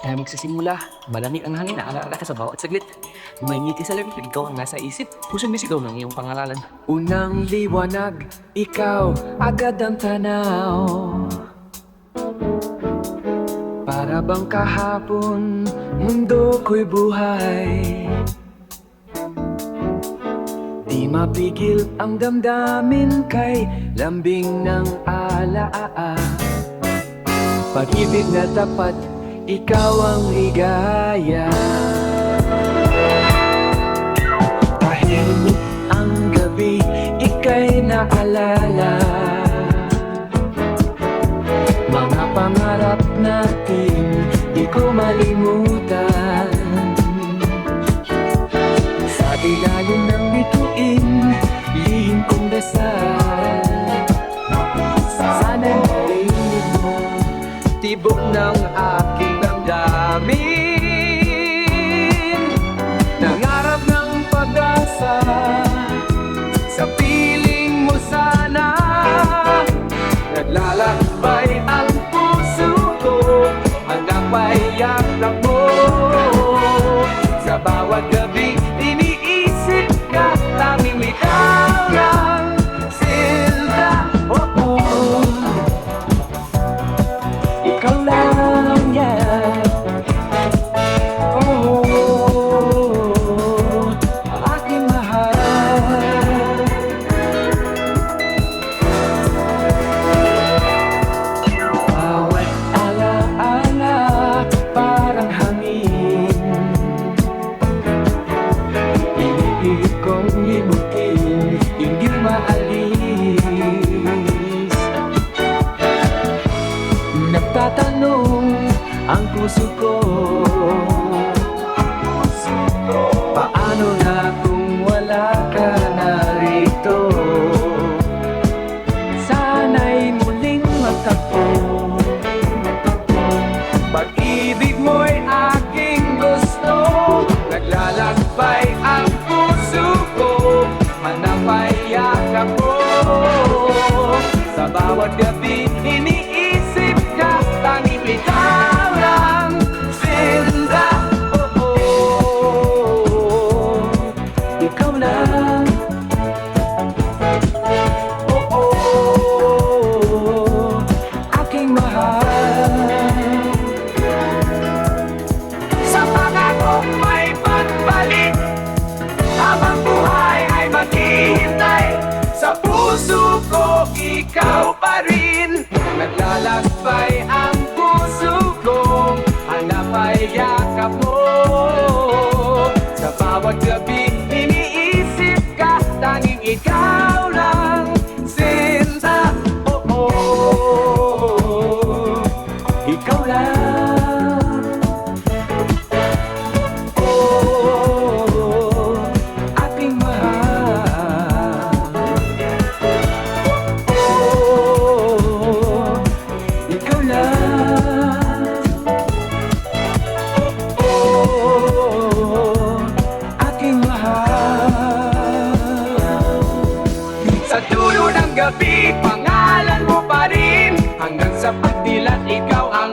tayo magsisimula. Malamig ang hangin, naalala ka sa bawat saglit. May ngiti sa lamig, ikaw ang nasa isip. Pusong bisigaw ng iyong pangalalan. Unang liwanag, ikaw agad ang tanaw. Para bang kahapon, mundo ko'y buhay. Di mapigil ang damdamin kay lambing ng alaala. Pag-ibig na tapat, ikaw ang ligaya. Tahimik ang gabi, ika'y naalala. Mga pangarap natin, di ko malimutan. Sa ilalim ng bituin, lihim kong dasal. Sana'y marinig mo, tibok ng aking damdamin. Nangarap ng pag-asa, sa piling mo sana. Naglalakbay ang puso ko, hanggang payayak mo. Sa bawat gabi, iniisip ka, tanging ikaw lang, Silda. Oh, oh. Ikaw lang, yeah. Oh, aking mahal. Bawat alaala parang hangin. Pinipilit kong limutin, hindi maalis. Nagtatanong ang puso ko, paano na kung wala ka narito? Sana'y muling magtagpo. Pag-ibig mo'y aking gusto, naglalakbay ang puso ko, manapayak ako. Sa bawat gabi, iniisip ka, tanging ikaw lang, Silda. Oh, oh, ikaw lang. Oh, oh, aking mahal. Sa pangakong may pagbalik, habang buhay ay maghihintay. Sa puso ko, ikaw pa rin. Naglalakbay ang puso ko, hanap ay yakap mo. Sa bawat gabi, iniisip ka, tanging ikaw lang, Silda. Oh, oh, ikaw lang. Oh, aking mahal. Oh, ikaw lang. Oh, aking mahal. Sa dulo ng gabi, pangalan mo pa rin. Hanggang sa pagdilat, ikaw ang